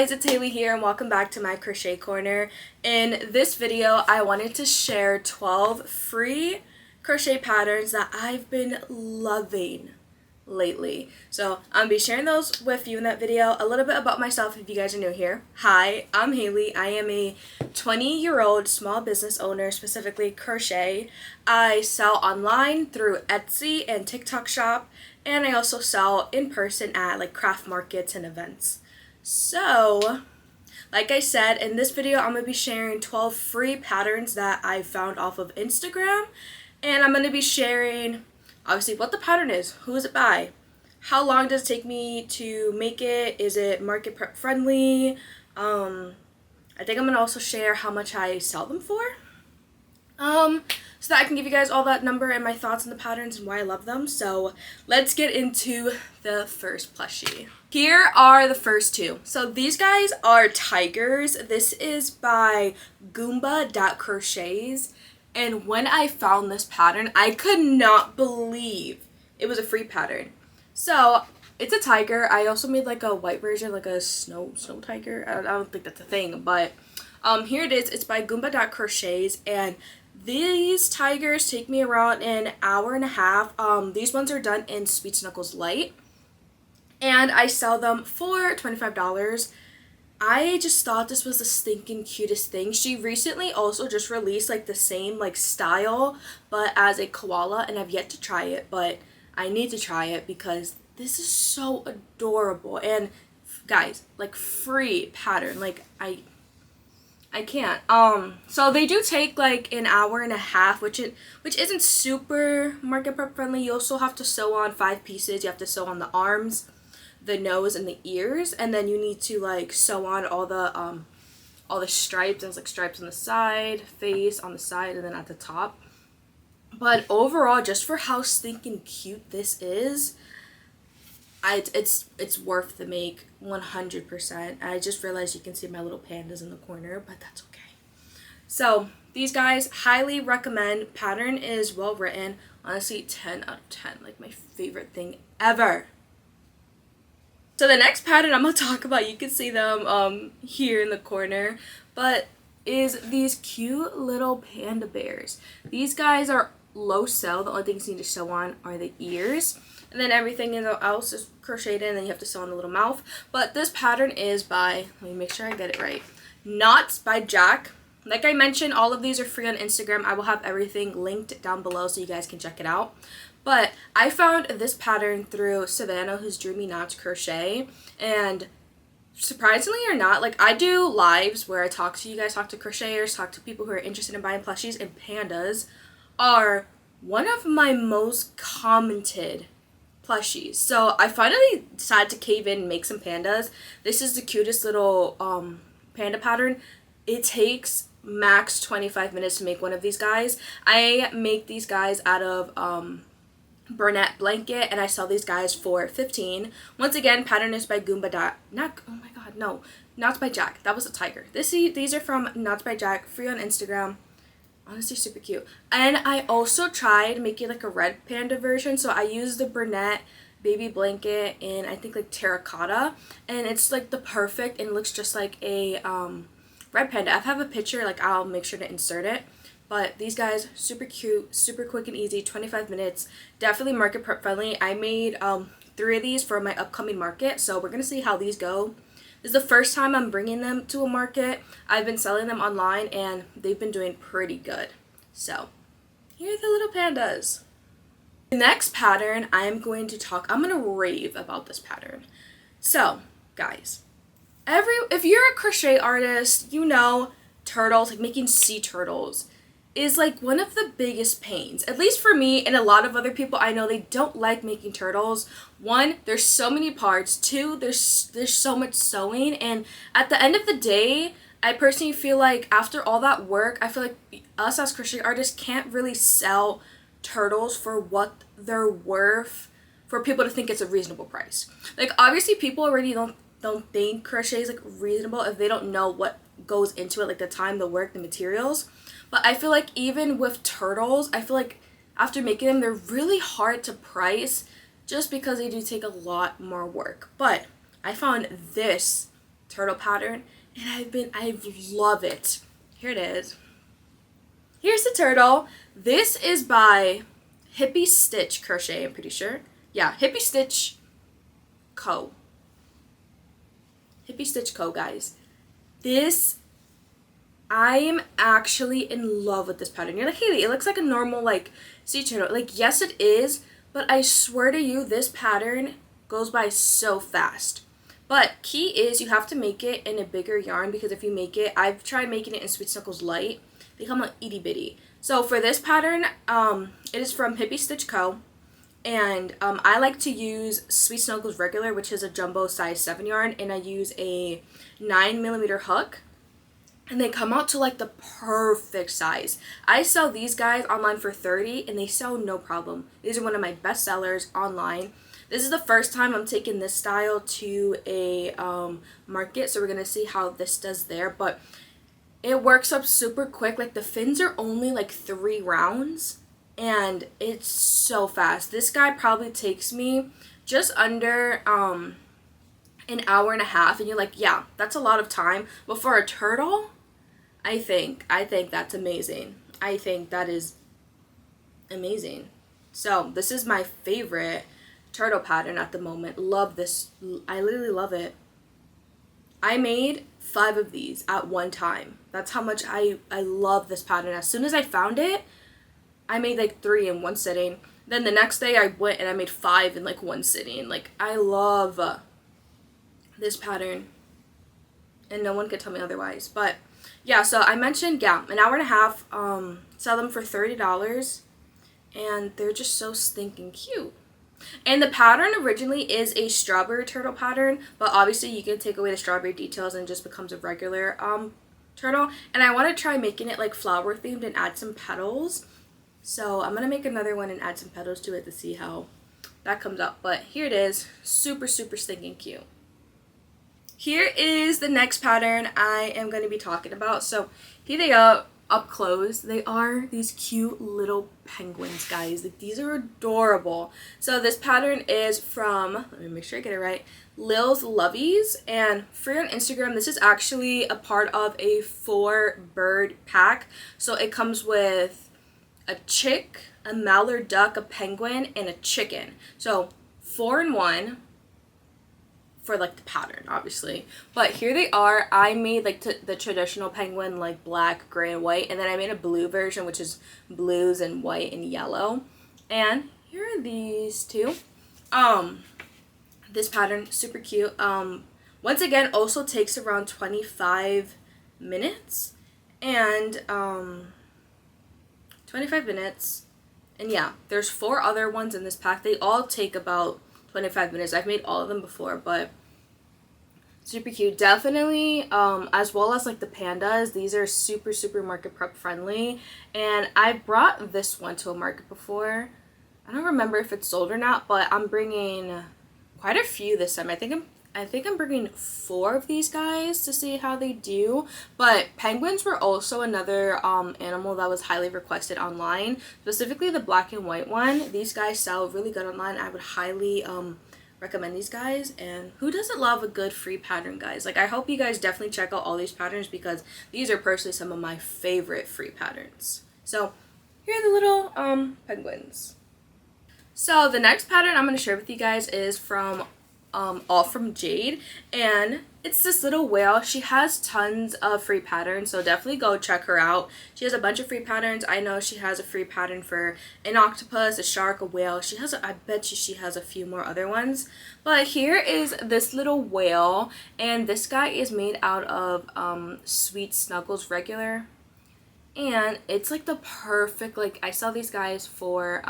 guys, it's Haley here and welcome back to my crochet corner. In this video, I wanted to share 12 free crochet patterns that I've been loving lately. So I'm gonna be sharing those with you in that video. A little bit about myself if you guys are new here. Hi, I'm Haley. I am a 20-year-old small business owner, specifically crochet. I sell online through Etsy and TikTok shop, and I also sell in person at like craft markets and events. So, like I said, in this video, I'm going to be sharing 12 free patterns that I found off of Instagram. And I'm going to be sharing, obviously, what the pattern is, who is it by, how long does it take me to make it, is it market prep friendly, I think I'm going to also share how much I sell them for. So that I can give you guys all that number and my thoughts on the patterns and why I love them. So let's get into the first plushie. Here are the first two. So these guys are tigers. This is by Crochets. And when I found this pattern, I could not believe it was a free pattern. So it's a tiger. I also made like a white version, like a snow tiger. I don't think that's a thing, but here it is. It's by Crochets, and these tigers take me around an hour and a half. These ones are done in Sweet Snuggles Light, and I sell them for $25. I just thought this was the stinking cutest thing. She recently also just released like the same like style, but as a koala, and I've yet to try it, but I need to try it because this is so adorable. And guys, like free pattern, like I can't. So they do take like an hour and a half, which isn't super market prep friendly. You also have to sew on 5 pieces. You have to sew on the arms, the nose, and the ears, and then you need to like sew on all the stripes. There's like stripes on the side, face on the side, and then at the top. But overall, just for how stinking cute this is, it's worth the make 100%. I just realized you can see my little pandas in the corner, but that's okay. So these guys, highly recommend. Pattern is well written. Honestly, 10 out of 10, like my favorite thing ever. So the next pattern I'm gonna talk about, you can see them here in the corner, but is these cute little panda bears. These guys are low sew. The only things you need to sew on are the ears. And then everything else is crocheted, and then you have to sew on the little mouth. But this pattern is by, let me make sure I get it right, Knots by Jack. Like I mentioned, all of these are free on Instagram. I will have everything linked down below so you guys can check it out. But I found this pattern through Savannah, who's Dreamy Knots Crochet. And surprisingly or not, like I do lives where I talk to you guys, talk to crocheters, talk to people who are interested in buying plushies, and pandas are one of my most commented plushies. So I finally decided to cave in and make some pandas. This is the cutest little panda pattern. It takes max 25 minutes to make one of these guys. I make these guys out of Burnette blanket, and I sell these guys for $15. Once again, pattern is by Knots by Jack. That was a tiger. These are from Knots by Jack, free on Instagram. Honestly, super cute. And I also tried making like a red panda version. So I used the Burnette baby blanket in, I think, like terracotta, and it's like the perfect, and it looks just like a red panda. I have a picture, like I'll make sure to insert it. But these guys, super cute, super quick and easy, 25 minutes. Definitely market prep friendly. I made 3 of these for my upcoming market, so we're gonna see how these go. This is the first time I'm bringing them to a market. I've been selling them online, and they've been doing pretty good. So, here are the little pandas. The next pattern I'm going to rave about this pattern. So, guys, if you're a crochet artist, you know turtles, like making sea turtles, is like one of the biggest pains. At least for me and a lot of other people I know, they don't like making turtles. 1, there's so many parts. 2, there's so much sewing, and at the end of the day, I personally feel like after all that work, I feel like us as crochet artists can't really sell turtles for what they're worth for people to think it's a reasonable price. Like obviously people already don't think crochet is like reasonable if they don't know what goes into it, like the time, the work, the materials. But I feel like even with turtles, I feel like after making them, they're really hard to price just because they do take a lot more work. But I found this turtle pattern, and I love it. Here it is. Here's the turtle. This is by Hippie Stitch Crochet, I'm pretty sure. Yeah, Hippie Stitch Co. Hippie Stitch Co, guys. This, I am actually in love with this pattern. You're like, Haley, it looks like a normal, like, sea turtle. Like, yes, it is, but I swear to you, this pattern goes by so fast. But key is you have to make it in a bigger yarn, because if you make it, I've tried making it in Sweet Snuggles Light. They come out itty bitty. So for this pattern, it is from Hippie Stitch Co. And I like to use Sweet Snuggles Regular, which is a jumbo size 7 yarn, and I use a 9mm hook. And they come out to like the perfect size. I sell these guys online for $30, and they sell no problem. These are one of my best sellers online. This is the first time I'm taking this style to a market, so we're going to see how this does there. But it works up super quick. Like, the fins are only like 3 rounds, and it's so fast. This guy probably takes me just under an hour and a half, and you're like, yeah, that's a lot of time. But for a turtle, I think that's amazing. I think that is amazing. So this is my favorite turtle pattern at the moment. Love this. I literally love it. I made 5 of these at one time. That's how much I love this pattern. As soon as I found it, I made like 3 in one sitting. Then the next day I went and I made 5 in like one sitting. Like, I love this pattern, and no one could tell me otherwise. But yeah, so I mentioned, yeah, an hour and a half, sell them for $30, and they're just so stinking cute. And the pattern originally is a strawberry turtle pattern, but obviously you can take away the strawberry details and it just becomes a regular turtle. And I want to try making it like flower themed and add some petals. So I'm going to make another one and add some petals to it to see how that comes out. But here it is. Super, super stinking cute. Here is the next pattern I am going to be talking about. So here they are up close. They are these cute little penguins, guys. Like, these are adorable. So this pattern is from, let me make sure I get it right, Lil's Lovies, and free on Instagram. This is actually a part of a 4-bird pack. So it comes with a chick, a mallard duck, a penguin, and a chicken. So 4 in 1 for like the pattern, obviously. But here they are. I made like the traditional penguin, like black, gray, and white, and then I made a blue version, which is blues and white and yellow. And here are these two. This pattern, super cute. Once again, also takes around 25 minutes, and 25 minutes. And yeah, there's 4 other ones in this pack. They all take about 25 minutes. I've made all of them before, but super cute. Definitely, as well as like the pandas, these are super, super market prep friendly. And I brought this one to a market before. I don't remember if it's sold or not, but I'm bringing quite a few this time. I think I'm bringing 4 of these guys to see how they do. But penguins were also another animal that was highly requested online, specifically the black and white one. These guys sell really good online. I would highly recommend these guys. And who doesn't love a good free pattern, guys? Like, I hope you guys definitely check out all these patterns, because these are personally some of my favorite free patterns. So here are the little penguins. So the next pattern I'm going to share with you guys is from All From Jade, and it's this little whale. She has tons of free patterns, so definitely go check her out. She has a bunch of free patterns. I know she has a free pattern for an octopus, a shark, a whale. She has I bet you she has a few more other ones. But here is this little whale, and this guy is made out of Sweet Snuggles Regular, and it's like the perfect, like, I sell these guys for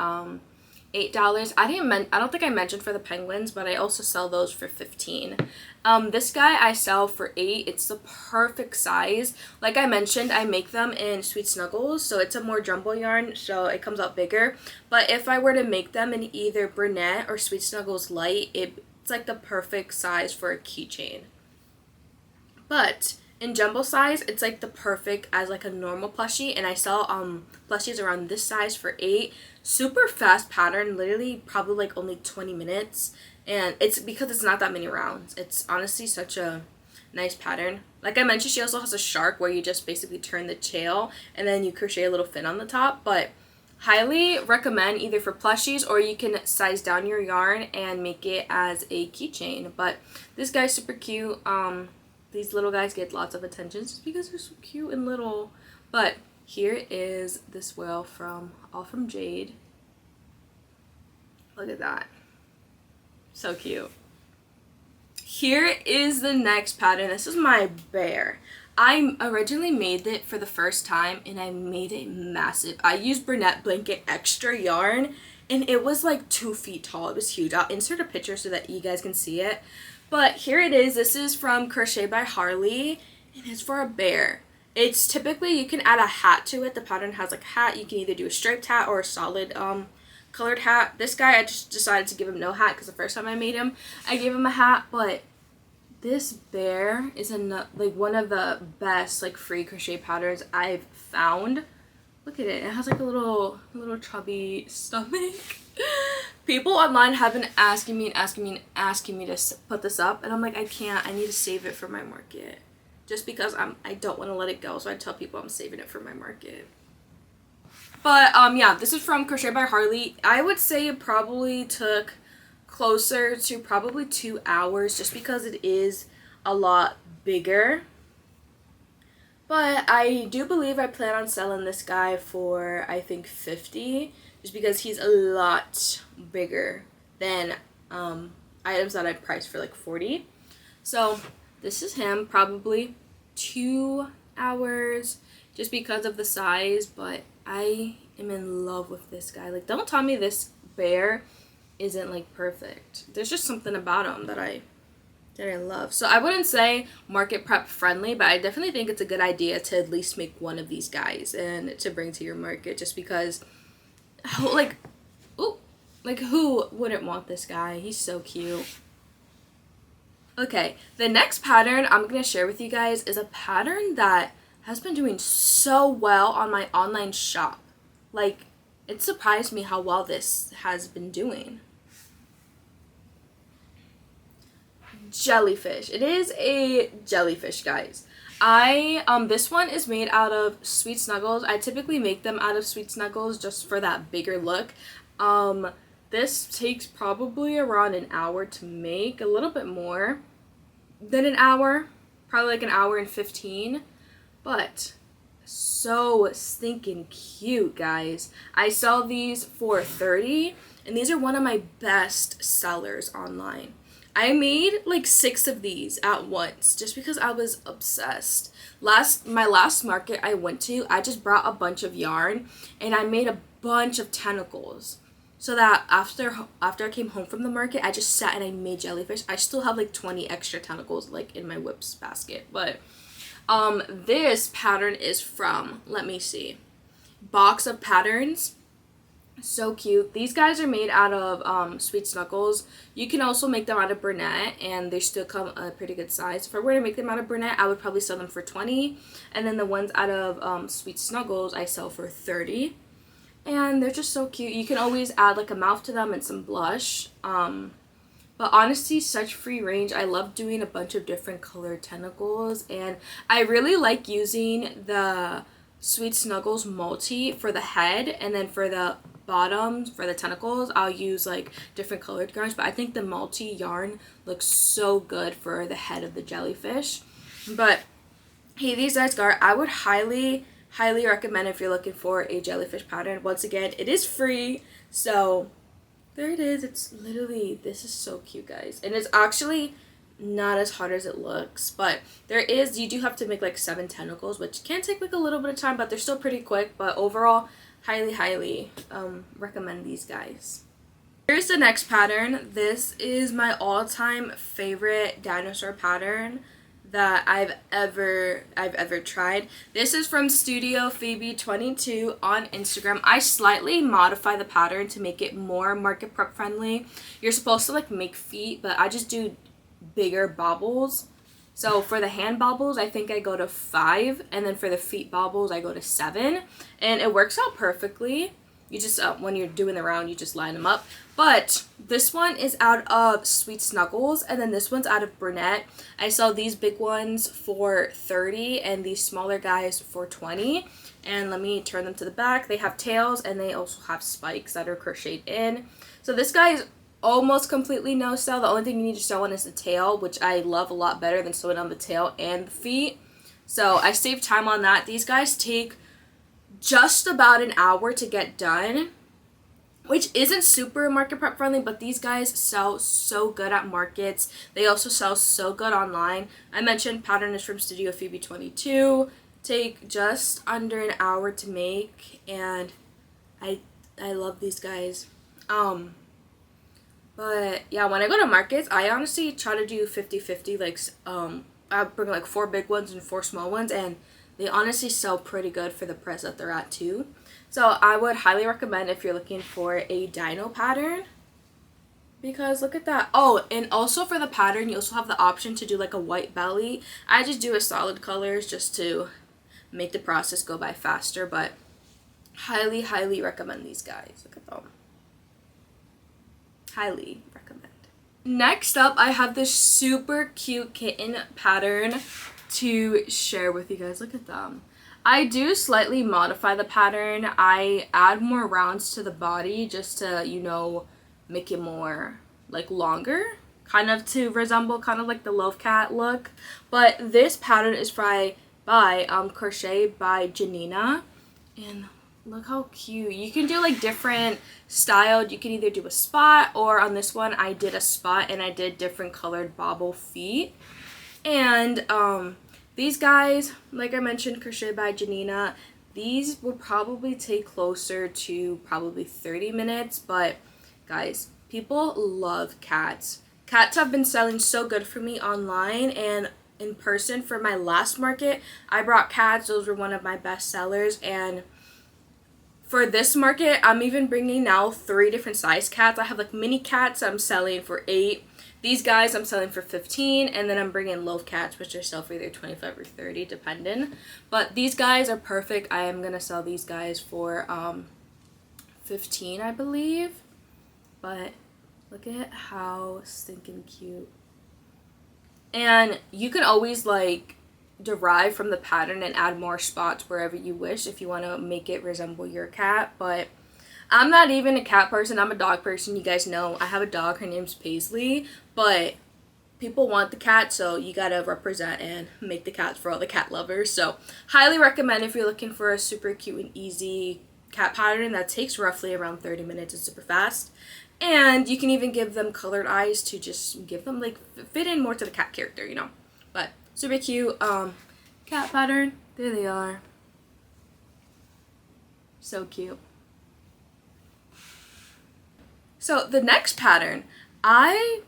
$8. I don't think I mentioned for the penguins, but I also sell those for $15. This guy I sell for $8. It's the perfect size. Like I mentioned, I make them in Sweet Snuggles, so it's a more jumbo yarn, so it comes out bigger. But if I were to make them in either Brunette or Sweet Snuggles Light, it's like the perfect size for a keychain. But in jumbo size, it's like the perfect as like a normal plushie, and I sell plushies around this size for $8. Super fast pattern, literally probably like only 20 minutes, and it's because it's not that many rounds. It's honestly such a nice pattern. Like I mentioned, she also has a shark where you just basically turn the tail and then you crochet a little fin on the top. But highly recommend either for plushies, or you can size down your yarn and make it as a keychain. But this guy's super cute. These little guys get lots of attention just because they're so cute and little. But here is this whale all from Jade. Look at that. So cute. Here is the next pattern. This is my bear. I originally made it for the first time and I made it massive. I used Bernette Blanket extra yarn and it was like 2 feet tall. It was huge. I'll insert a picture so that you guys can see it. But here it is. This is from Crochet by Harley and it's for a bear. It's typically, you can add a hat to it. The pattern has like a hat. You can either do a striped hat or a solid colored hat. This guy, I just decided to give him no hat because the first time I made him, I gave him a hat. But this bear is like one of the best like free crochet patterns I've found. Look at it. It has like a little chubby stomach. People online have been asking me to put this up, and I'm like, I can't. I need to save it for my market. Just because I don't want to let it go, so I tell people I'm saving it for my market. But yeah, this is from Crochet by Harley. I would say it probably took closer to probably 2 hours just because it is a lot bigger. But I do believe I plan on selling this guy for, I think, $50, just because he's a lot bigger than items that I priced for like $40. So this is him, probably 2 hours just because of the size, but I am in love with this guy. Like, don't tell me this bear isn't like perfect. There's just something about him that I love. So I wouldn't say market prep friendly, but I definitely think it's a good idea to at least make one of these guys and to bring to your market, just because like who wouldn't want this guy? He's so cute. Okay, the next pattern I'm going to share with you guys is a pattern that has been doing so well on my online shop. Like, it surprised me how well this has been doing. Jellyfish. It is a jellyfish, guys. This one is made out of Sweet Snuggles. I typically make them out of Sweet Snuggles just for that bigger look. This takes probably around an hour to make, a little bit more than an hour, probably like an hour and 15, but so stinking cute, guys. I sell these for $30, and these are one of my best sellers online. I made like 6 of these at once just because I was obsessed. My last market I went to, I just brought a bunch of yarn and I made a bunch of tentacles. So that after I came home from the market, I just sat and I made jellyfish. I still have like 20 extra tentacles like in my whips basket. But this pattern is from, let me see, Box of Patterns. So cute. These guys are made out of Sweet Snuggles. You can also make them out of Bernette, and they still come a pretty good size. If I were to make them out of Bernette, I would probably sell them for $20. And then the ones out of Sweet Snuggles, I sell for $30. And they're just so cute. You can always add like a mouth to them and some blush. But honestly, such free range. I love doing a bunch of different colored tentacles. And I really like using the Sweet Snuggles multi for the head. And then for the bottoms, for the tentacles, I'll use like different colored yarns. But I think the multi yarn looks so good for the head of the jellyfish. But hey, these guys I would highly recommend if you're looking for a jellyfish pattern. Once again, it is free, so there it is. It's literally, this is so cute, guys, and it's actually not as hard as it looks. But you do have to make like 7 tentacles, which can take like a little bit of time, but they're still pretty quick. But overall, highly recommend these guys. Here's the next pattern. This is my all-time favorite dinosaur pattern that I've ever tried. This is from Studio Phoebe 22 on Instagram. I slightly modify the pattern to make it more market prep friendly. You're supposed to like make feet, but I just do bigger bobbles. So for the hand bobbles, I think I go to 5, and then for the feet bobbles, I go to 7, and it works out perfectly. You just, when you're doing the round, you just line them up. But this one is out of Sweet Snuggles, and then this one's out of Brunette. I saw these big ones for $30 and these smaller guys for $20. And let me turn them to the back. They have tails and they also have spikes that are crocheted in. So this guy is almost completely no sew. The only thing you need to sew on is the tail, which I love a lot better than sewing on the tail and the feet. So I saved time on that. These guys take just about an hour to get done, which isn't super market prep friendly, but these guys sell so good at markets. They also sell so good online. I mentioned pattern is from Studio Phoebe 22. Take just under an hour to make, and I love these guys. But yeah, when I go to markets, I honestly try to do 50-50, like I bring like 4 big ones and 4 small ones, and they honestly sell pretty good for the price that they're at too. So I would highly recommend if you're looking for a dino pattern, because look at that. Oh, and also for the pattern, you also have the option to do like a white belly. I just do a solid colors just to make the process go by faster, but highly, highly recommend these guys. Look at them. Highly recommend. Next up, I have this super cute kitten pattern to share with you guys. Look at them. I do slightly modify the pattern. I add more rounds to the body just to, you know, make it more like longer, kind of to resemble kind of like the Love Cat look. But this pattern is by Crochet by Janina, and look how cute. You can do like different styled. You can either do a spot, or on this one I did a spot and I did different colored bobble feet. And these guys, like I mentioned, Crochet by Janina, these would probably take closer to probably 30 minutes, but guys, people love cats. Cats have been selling so good for me online and in person. For my last market, I brought cats. Those were one of my best sellers, and for this market, I'm even bringing now 3 different size cats. I have like mini cats I'm selling for $8. These guys I'm selling for $15, and then I'm bringing Love Cats, which I sell for either $25 or $30, depending. But these guys are perfect. I am gonna sell these guys for $15, I believe. But look at how stinking cute. And you can always like derive from the pattern and add more spots wherever you wish if you want to make it resemble your cat. But I'm not even a cat person. I'm a dog person. You guys know I have a dog. Her name's Paisley. But people want the cat, so you gotta represent and make the cats for all the cat lovers. So highly recommend if you're looking for a super cute and easy cat pattern that takes roughly around 30 minutes. It's super fast. And you can even give them colored eyes to just give them like fit in more to the cat character, you know. But super cute cat pattern. There they are. So cute. So the next pattern, I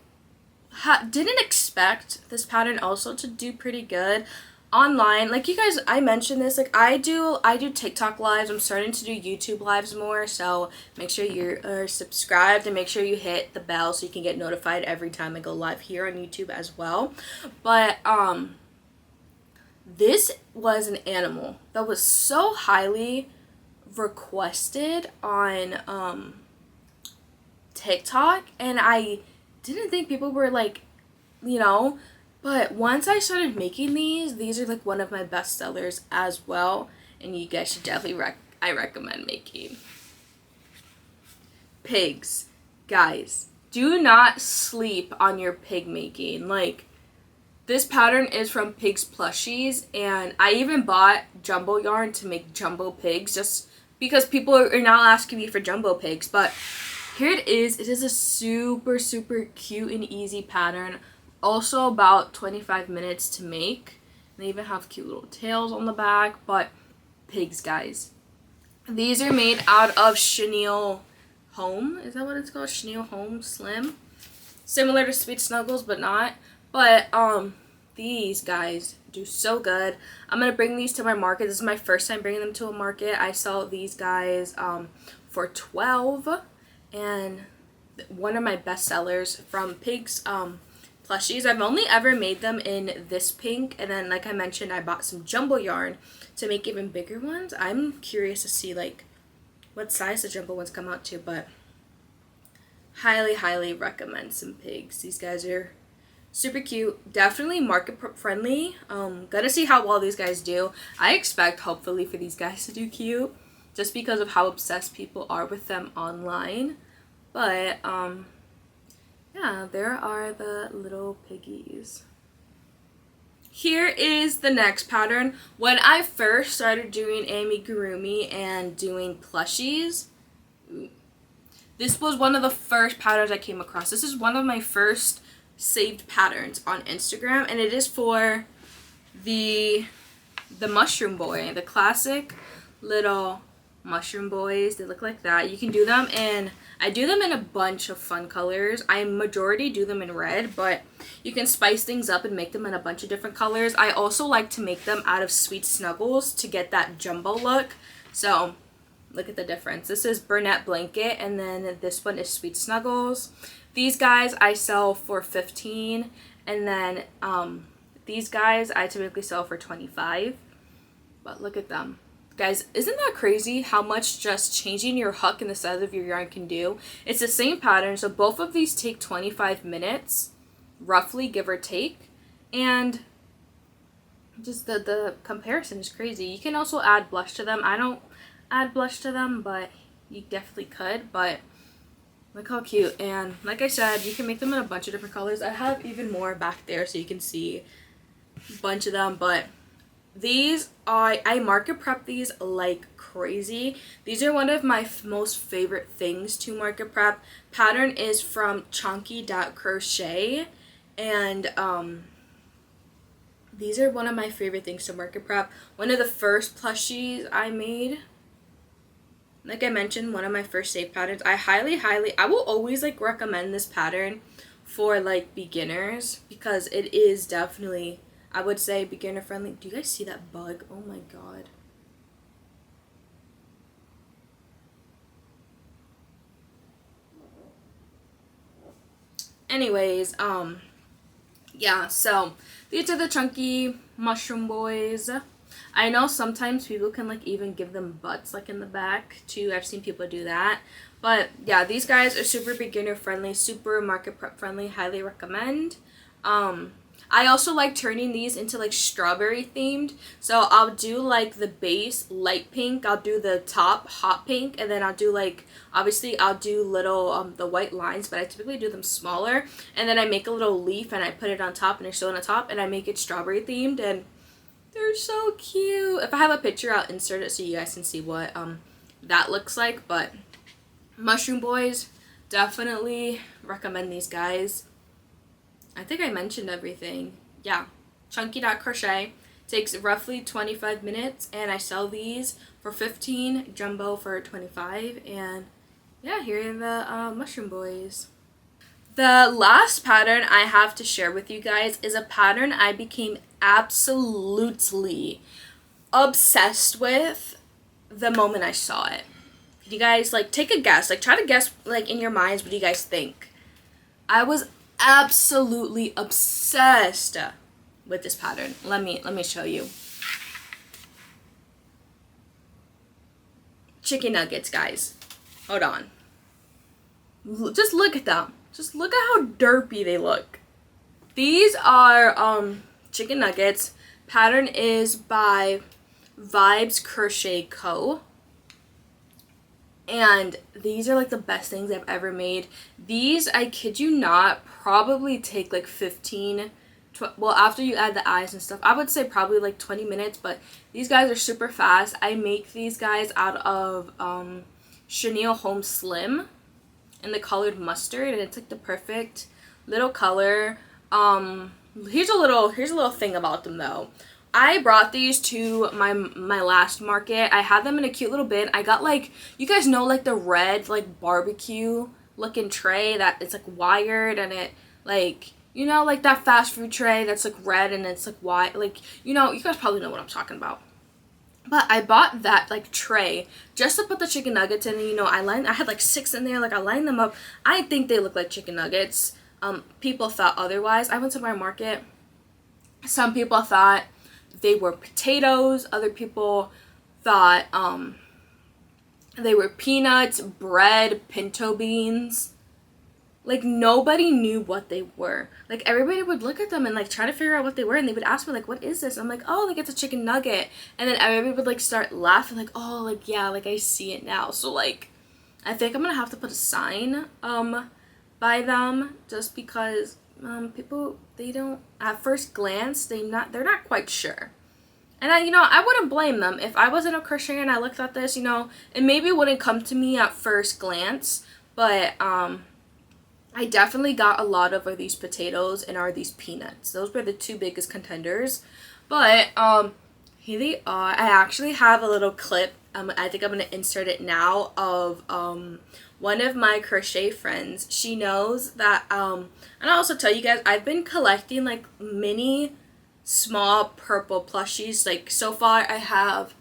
didn't expect this pattern also to do pretty good online. Like you guys, I mentioned this, like I do TikTok lives. I'm starting to do YouTube lives more, so make sure you're subscribed and make sure you hit the bell so you can get notified every time I go live here on YouTube as well. But this was an animal that was so highly requested on TikTok, and I didn't think people were like, you know, but once I started making these are like one of my best sellers as well, and you guys should definitely I recommend making. Pigs. Guys, do not sleep on your pig making. Like, this pattern is from Pigs Plushies, and I even bought jumbo yarn to make jumbo pigs just because people are now asking me for jumbo pigs. But here it is. It is a super, super cute and easy pattern. Also about 25 minutes to make. They even have cute little tails on the back. But pigs, guys. These are made out of chenille home. Is that what it's called? Chenille home slim. Similar to Sweet Snuggles, but not. But these guys do so good. I'm gonna bring these to my market. This is my first time bringing them to a market. I saw these guys for $12, and one of my best sellers from Pigs Plushies. I've only ever made them in this pink, and then like I mentioned, I bought some jumbo yarn to make even bigger ones. I'm curious to see like what size the jumbo ones come out to, but highly recommend some pigs. These guys are super cute, definitely market friendly. Gonna see how well these guys do. I expect hopefully for these guys to do cute just because of how obsessed people are with them online. But yeah, there are the little piggies. Here is the next pattern. When I first started doing amigurumi and doing plushies, this was one of the first patterns I came across. This is one of my first saved patterns on Instagram, and it is for the mushroom boy, the classic little mushroom boys. They look like that. You can do them in, I do them in a bunch of fun colors. I majority do them in red, but you can spice things up and make them in a bunch of different colors. I also like to make them out of Sweet Snuggles to get that jumbo look. So look at the difference. This is Burnett Blanket, and then this one is Sweet Snuggles. These guys I sell for $15, and then these guys I typically sell for $25. But look at them. Guys, isn't that crazy how much just changing your hook and the size of your yarn can do? It's the same pattern, so both of these take 25 minutes, roughly, give or take. And just the comparison is crazy. You can also add blush to them. I don't add blush to them, but you definitely could. But look how cute. And like I said, you can make them in a bunch of different colors. I have even more back there so you can see a bunch of them, but these I market prep these like crazy. These are one of my most favorite things to market prep. Pattern is from Crochet, and these are one of my favorite things to market prep. One of the first plushies I made, like I mentioned, one of my first save patterns. I I will always like recommend this pattern for like beginners because it is definitely, I would say, beginner friendly. Do you guys see that bug? Oh my god. Anyways, yeah, so these are the chunky mushroom boys. I know sometimes people can like even give them butts like in the back too. I've seen people do that. But yeah, these guys are super beginner friendly, super market prep friendly. Highly recommend. I also like turning these into like strawberry themed. So I'll do like the base light pink, I'll do the top hot pink, and then I'll do like, obviously I'll do little the white lines, but I typically do them smaller. And then I make a little leaf and I put it on top and I sew it on top and I make it strawberry themed, and they're so cute. If I have a picture, I'll insert it so you guys can see what that looks like. But mushroom boys, definitely recommend these guys. I think I mentioned everything. Yeah, Chunky.Crochet takes roughly 25 minutes, and I sell these for $15, jumbo for $25, and yeah, here are the mushroom boys. The last pattern I have to share with you guys is a pattern I became absolutely obsessed with the moment I saw it. You guys, like, take a guess. Like, try to guess, like, in your minds, what do you guys think? I was absolutely obsessed with this pattern. Let me show you. Chicken nuggets, guys. Hold on. Just look at them. Just look at how derpy they look. These are chicken nuggets. Pattern is by Vibes Crochet Co. And these are like the best things I've ever made. These, I kid you not, probably take like 15, well, after you add the eyes and stuff, I would say probably like 20 minutes, but these guys are super fast. I make these guys out of Chenille Home Slim in the colored mustard, and it's like the perfect little color. Here's a little thing about them though. I brought these to my last market. I had them in a cute little bin. I got, like, you guys know, like, the red, like, barbecue looking tray that it's like wired, and it, like, you know, like that fast food tray that's like red and it's like white, like, you know, you guys probably know what I'm talking about. But I bought that like tray just to put the chicken nuggets in. You know, I had like 6 in there. Like, I lined them up. I think they look like chicken nuggets. People thought otherwise. I went to my market. Some people thought they were potatoes. Other people thought They were peanuts, bread, pinto beans. Like, nobody knew what they were. Like, everybody would look at them and, like, try to figure out what they were, and they would ask me, like, what is this? I'm like, oh, like, it's a chicken nugget. And then everybody would, like, start laughing, like, oh, like, yeah, like, I see it now. So, like, I think I'm gonna have to put a sign, by them, just because, people, they don't, at first glance, they're not quite sure. And I wouldn't blame them. If I wasn't a crocheter and I looked at this, it maybe wouldn't come to me at first glance, but, I definitely got a lot of are these potatoes and are these peanuts. Those were the two biggest contenders. But, here they are. I actually have a little clip, I think I'm going to insert it now, of, one of my crochet friends. She knows that, and I'll also tell you guys, I've been collecting, like, mini small purple plushies. Like, so far I have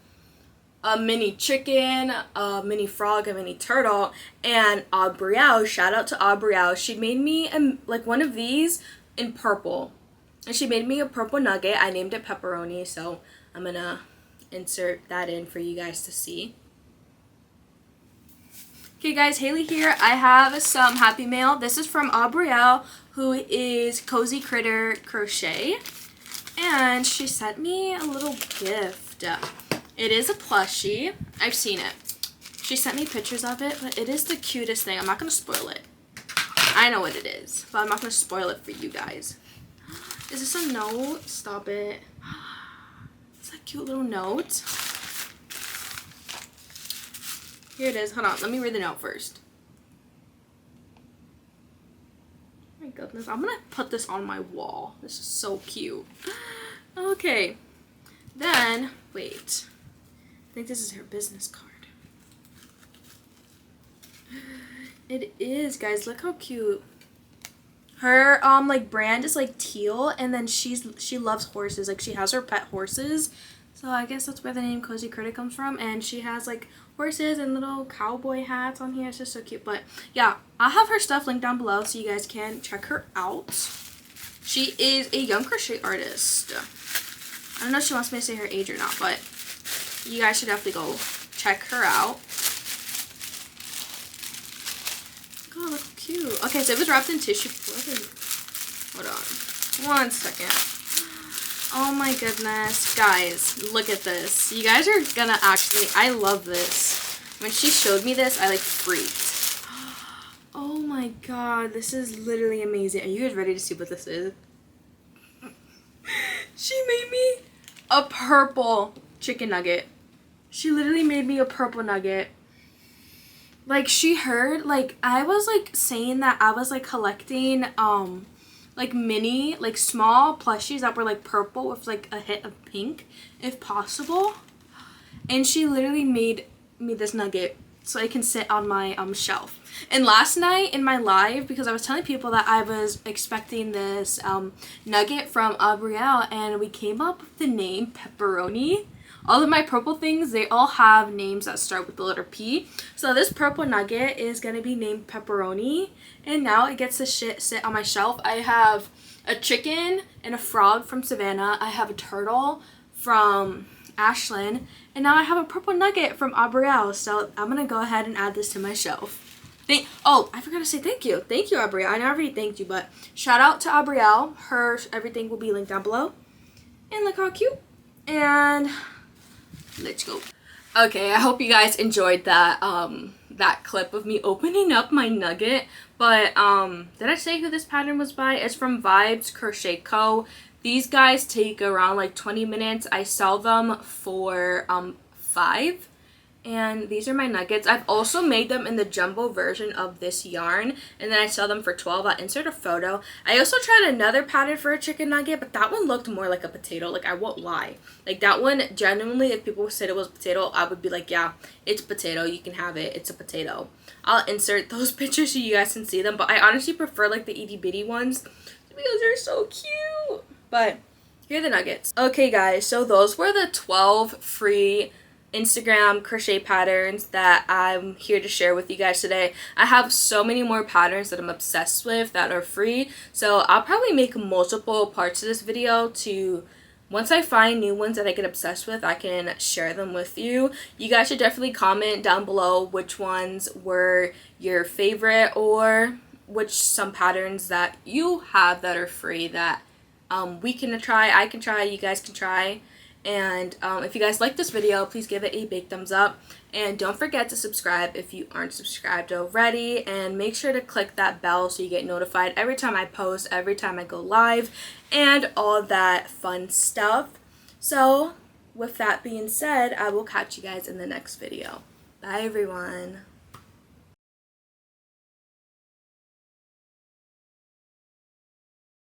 a mini chicken, a mini frog, a mini turtle, and Aubrielle, shout out to Aubrielle, she made me like one of these in purple, and she made me a purple nugget. I named it Pepperoni, so I'm gonna insert that in for you guys to see. Okay guys, Haley here. I have some happy mail. This is from Aubrielle, who is Cozy Critter Crochet. And she sent me a little gift. It is a plushie. I've seen it. She sent me pictures of it, but it is the cutest thing. I'm not going to spoil it. I know what it is, but I'm not going to spoil it for you guys. Is this a note? Stop it. It's a cute little note. Here it is. Hold on. Let me read the note first. My goodness, I'm gonna put this on my wall. This is so cute. Okay, then wait, I think this is her business card. It is, guys. Look how cute. Her like brand is like teal, and then she loves horses. Like, she has her pet horses, so I guess that's where the name Cozy Critter comes from. And she has like horses and little cowboy hats on here. It's just so cute. But yeah, I'll have her stuff linked down below so you guys can check her out. She is a young crochet artist. I don't know if she wants me to say her age or not, but you guys should definitely go check her out. Oh, look how cute. Okay, so it was wrapped in tissue paper. Hold on. One second. Oh my goodness. Guys, look at this. You guys are gonna actually, I love this. When she showed me this, I like freaked. Oh my god, this is literally amazing. Are you guys ready to see what this is? She made me a purple chicken nugget. She literally made me a purple nugget. Like, she heard, like, I was like saying that I was like collecting like mini, like small plushies that were like purple with like a hit of pink if possible, and she literally made me this nugget so it can sit on my shelf. And last night in my live, because I was telling people that I was expecting this nugget from Aubrielle, and we came up with the name Pepperoni. All of my purple things, they all have names that start with the letter P. So this purple nugget is going to be named Pepperoni. And now it gets to sit on my shelf. I have a chicken and a frog from Savannah. I have a turtle from Ashlyn. And now I have a purple nugget from Aubrielle. So I'm going to go ahead and add this to my shelf. Oh, I forgot to say thank you. Thank you, Aubrielle. I already thanked you, but shout out to Aubrielle. Everything will be linked down below. And look how cute. And let's go. Okay, I hope you guys enjoyed that that clip of me opening up my nugget. But did I say who this pattern was by? It's from Vibes Crochet Co. These guys take around like 20 minutes. I sell them for $5. And these are my nuggets. I've also made them in the jumbo version of this yarn, and then I sell them for $12. I'll insert a photo. I also tried another pattern for a chicken nugget, but that one looked more like a potato. Like, I won't lie. Like, that one, genuinely, if people said it was potato, I would be like, yeah, it's potato. You can have it. It's a potato. I'll insert those pictures so you guys can see them, but I honestly prefer, like, the itty bitty ones because they're so cute. But here are the nuggets. Okay, guys, so those were the 12 free Instagram crochet patterns that I'm here to share with you guys today. I have so many more patterns that I'm obsessed with that are free, so I'll probably make multiple parts of this video to once I find new ones that I get obsessed with, I can share them with you. You guys should definitely comment down below which ones were your favorite, or which some patterns that you have that are free that we can try, I can try, you guys can try. And if you guys like this video, please give it a big thumbs up. And don't forget to subscribe if you aren't subscribed already. And make sure to click that bell so you get notified every time I post, every time I go live, and all that fun stuff. So with that being said, I will catch you guys in the next video. Bye everyone.